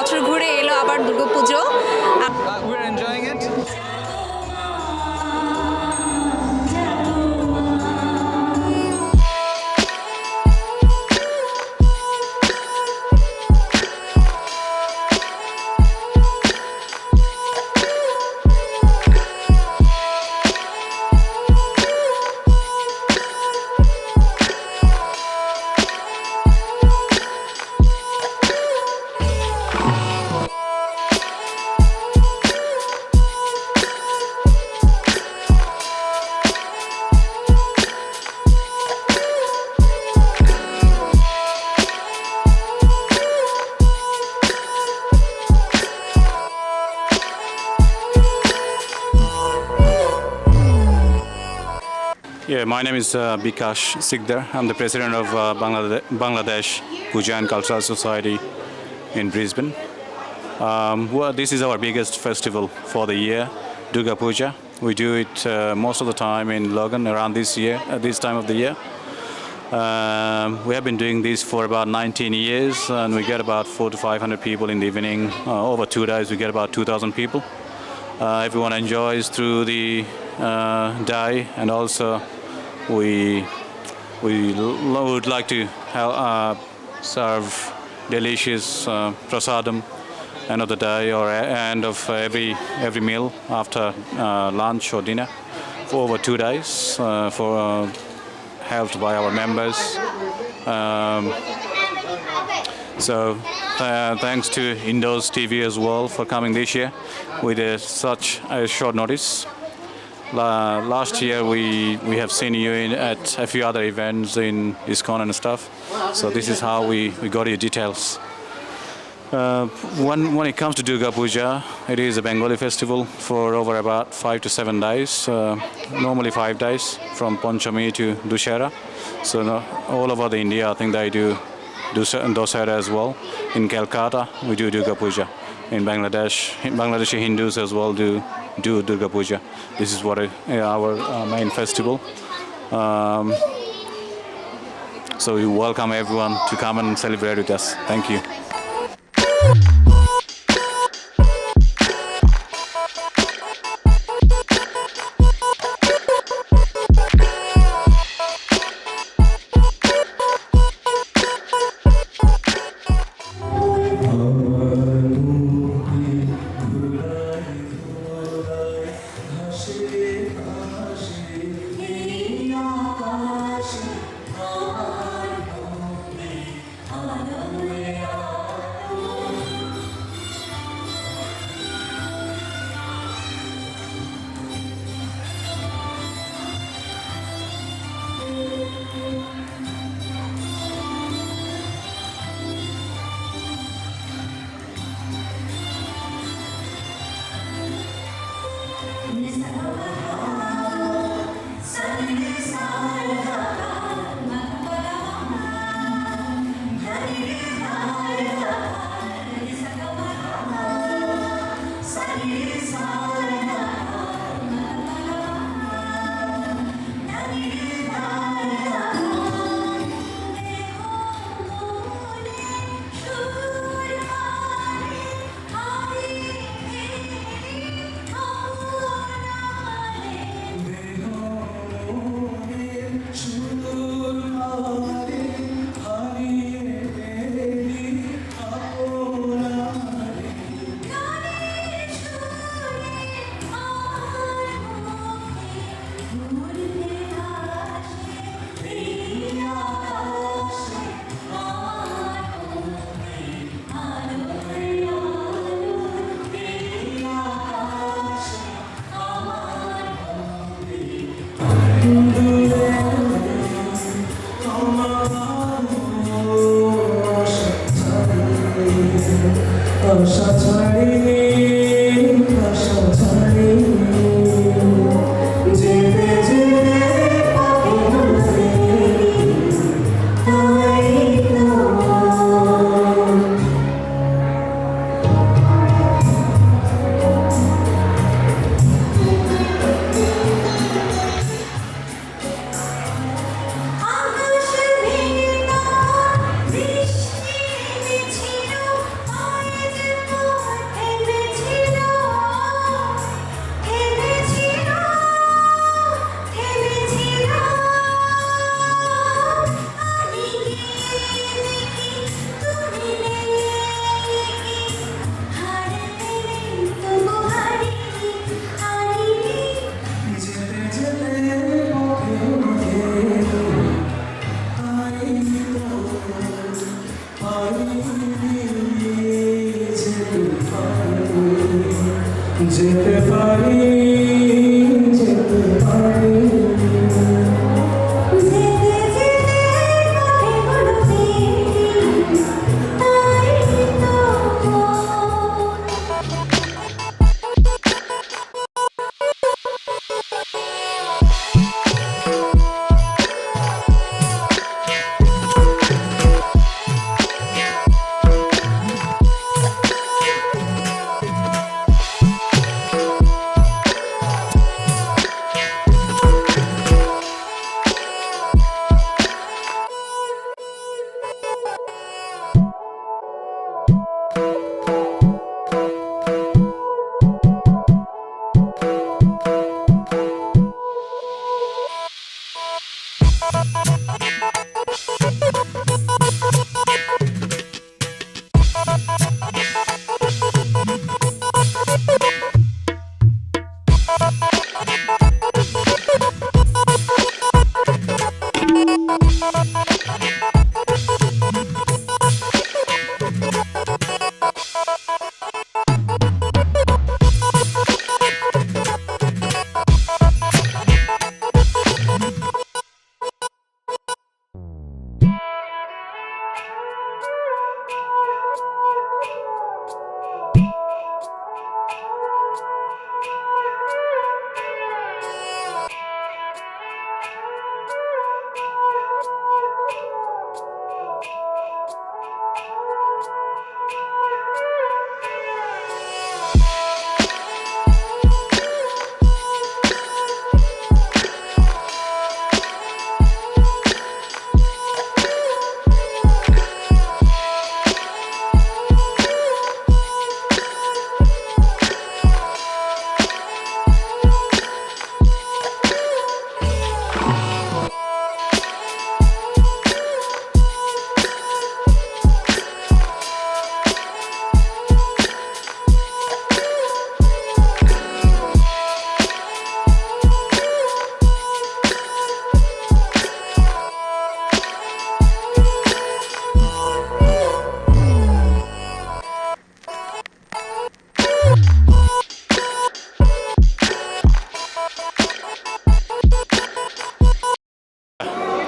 বছর ঘুরে এলো আবার Durga Puja. We're enjoying it. Yeah, my name is Bikash Sikdar. I'm the president of Bangladesh Puja and Cultural Society in Brisbane. Well, this is our biggest festival for the year, Durga Puja. We do it most of the time in Logan around this time of the year. We have been doing this for about 19 years, and we get about 400 to 500 people in the evening. Over 2 days, we get about 2,000 people. Everyone enjoys through the day, and also we would like to serve delicious prasadam end of the day or end of every meal after lunch or dinner for over 2 days for helped by our members. So thanks to Indoz Tv as well for coming this year with such a short notice. Last year we have seen you at a few other events in ISKCON and stuff. So this is how we got your details. When it comes to Durga Puja, it is a Bengali festival for over about 5 to 7 days, normally 5 days from Panchami to Dussehra. So all over the India, I think they do Dussehra as well. In Calcutta, we do Durga Puja. In Bangladeshi Hindus as well do Durga Puja. This is what our main festival. So we welcome everyone to come and celebrate with us. Thank you. যেতে পারি যেতে পারি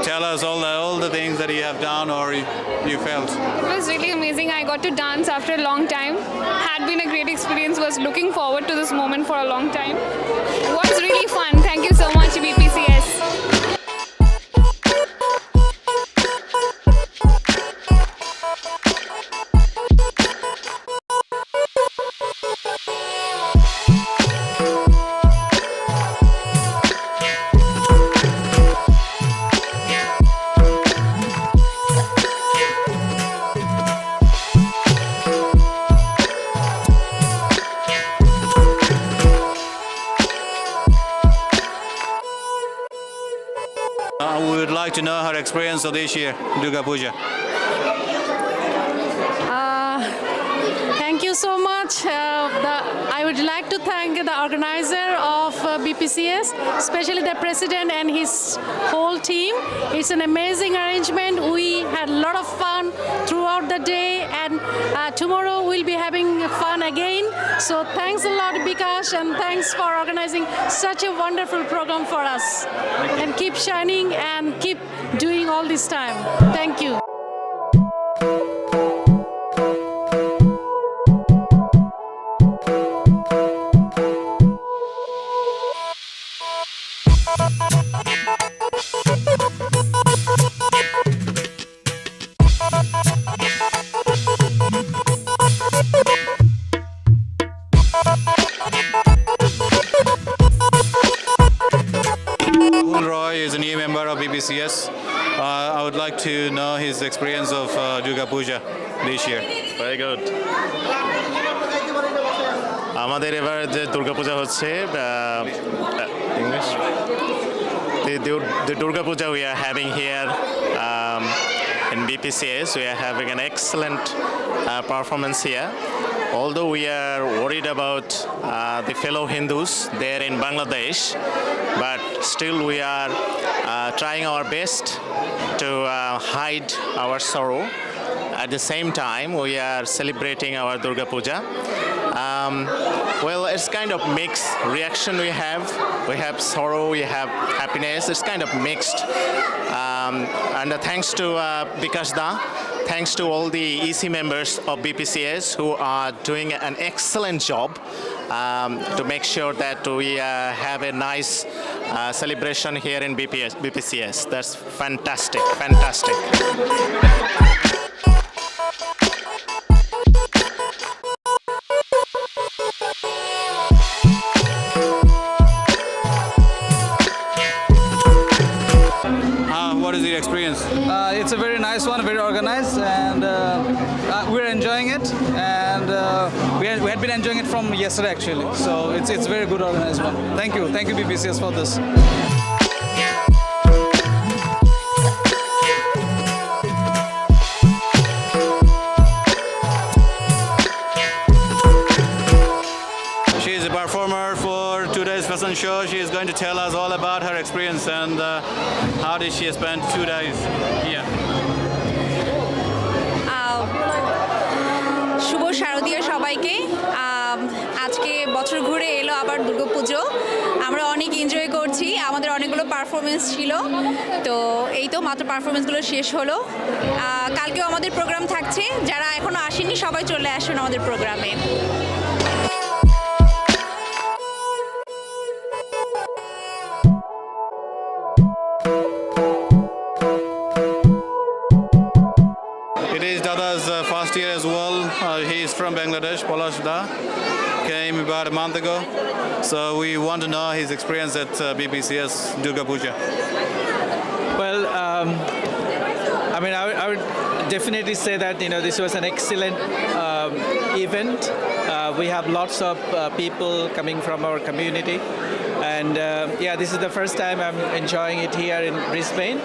Tell us all the things that you have done or you felt. It was really amazing. I got to dance after a long time. Had been a great experience. Was looking forward to this moment for a long time. Was really fun. Thank you so much, BPCS. We would like to know her experience of this year, Durga Puja. Thank you so much. I would like to thank the organizer of BPCS, especially the president and his whole team. It's an amazing arrangement. We had a lot of fun throughout the day, and tomorrow we'll be having fun again. So thanks a lot, Bikash, and thanks for organizing such a wonderful program for us. And keep shining and keep doing all this time. Thank you. Roy is a new member of BPCS. I would like to know his experience of Durga Puja this year. Very good. আমাদের এবার যে দুর্গাপূজা হচ্ছে English. The Durga Puja we are having here in BPCS, we are having an excellent performance here. Although we are worried about the fellow Hindus there in Bangladesh, but still we are trying our best to hide our sorrow. At the same time, we are celebrating our Durga Puja. Well, it's kind of mixed reaction we have. We have sorrow, we have happiness. It's kind of mixed. And thanks to Bikash Da, thanks to all the EC members of BPCS who are doing an excellent job to make sure that we have a nice celebration here in BPCS. That's fantastic, fantastic. What is your experience? It's a very nice one, very organized, and we're enjoying it. And we had been enjoying it from yesterday actually. So it's a very good organized one. Thank you BPCS for this. She is a performer for today's fashion show. She is going to tell us all about her experience and how did she spend 2 days here. শুভ শারদীয় সবাইকে আজকে বছর ঘুরে এলো আবার দুর্গা পুজো আমরা অনেক enjoy করছি আমাদের অনেকগুলো পারফরমেন্স ছিল তো এই তো মাত্র পারফরমেন্সগুলো শেষ হলো কালকেও আমাদের প্রোগ্রাম থাকছে যারা এখনো আসেনি সবাই চলে আসুন আমাদের প্রোগ্রামে It is Dada's first year as well. He is from Bangladesh, Palash Da. Came about a month ago. So we want to know his experience at BPCS Durga Puja. Well, I would definitely say that this was an excellent event. We have lots of people coming from our community, and this is the first time I'm enjoying it here in Brisbane.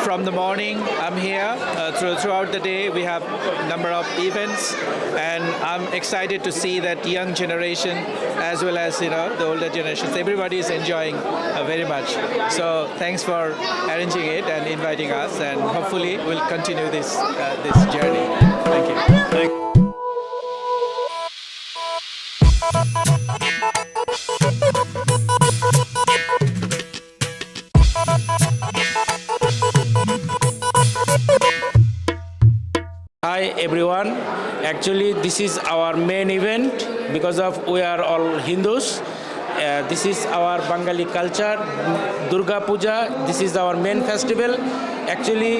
From the morning, I'm here. Throughout the day, we have a number of events, and I'm excited to see that young generation as well as the older generations. Everybody is enjoying very much. So thanks for arranging it and inviting us, and hopefully we'll continue this journey. Thank you. Hi everyone, actually this is our main event because of we are all Hindus. This is our Bengali culture, Durga Puja. This is our main festival. Actually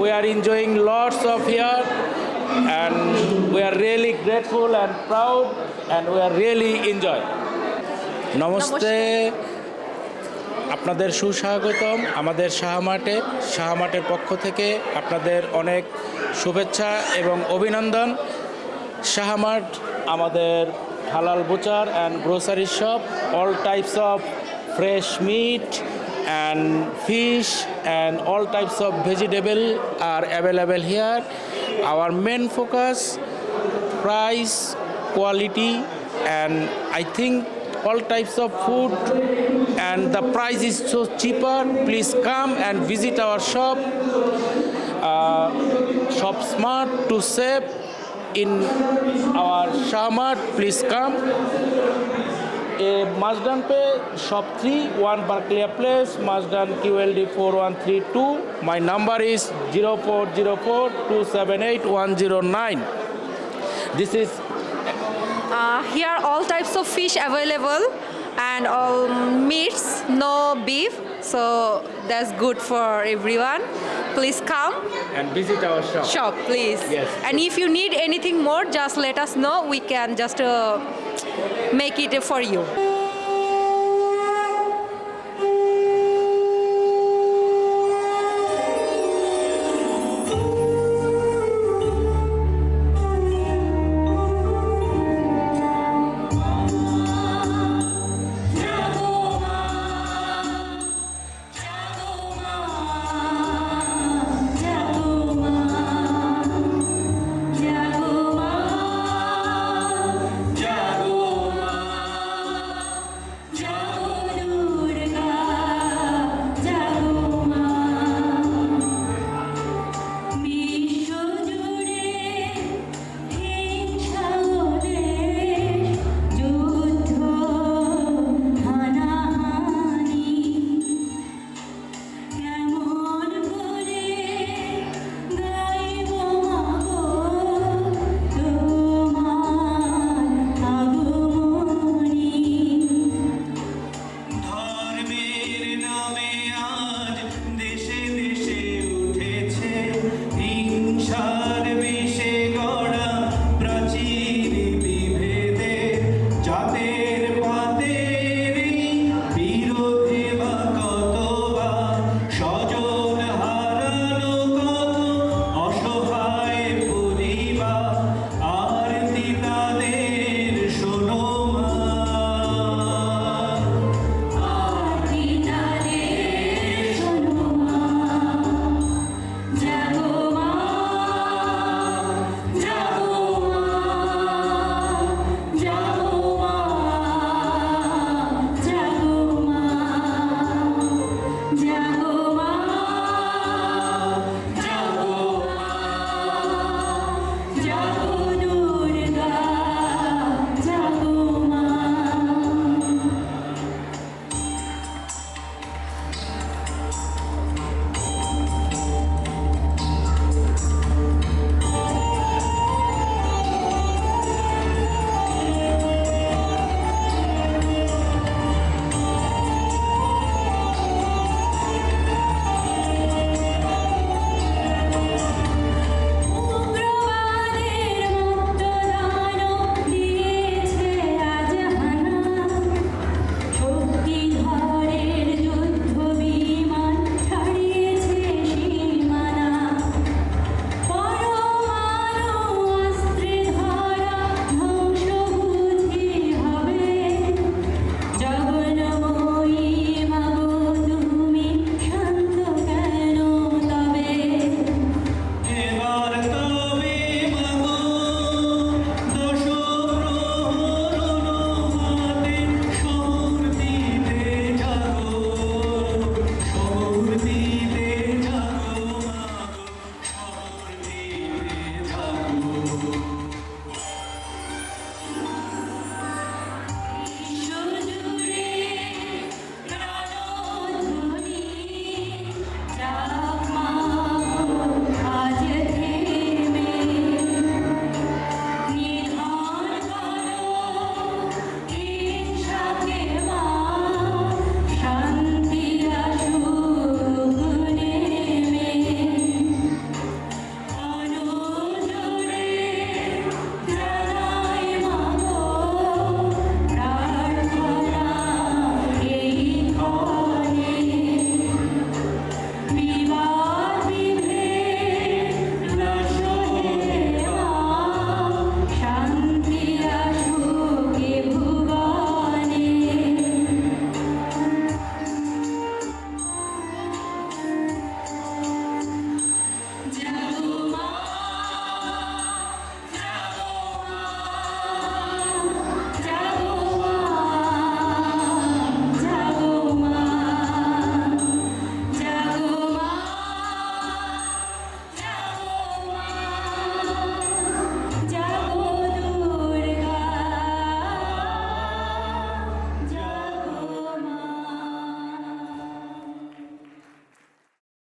we are enjoying lots of here and we are really grateful and proud and we are really enjoying. Namaste. আপনাদের সুস্বাগতম আমাদের শাহমাটের পক্ষ থেকে আপনাদের অনেক শুভেচ্ছা এবং অভিনন্দন শাহমাট আমাদের হালাল butcher and grocery shop all types of fresh meat and fish and all types of vegetable are available here our main focus price quality and I think all types of food and the price is so cheaper. Please come and visit our shop. Shop smart to save in our Shahmart. Please come. Mazdan Pay Shop 3 1 Barclay Place Mazdan QLD 4132. My number is 0404 278 109. This is here all types of fish available and all meats no beef so that's good for everyone please come and visit our shop please yes and if you need anything more just let us know we can just make it for you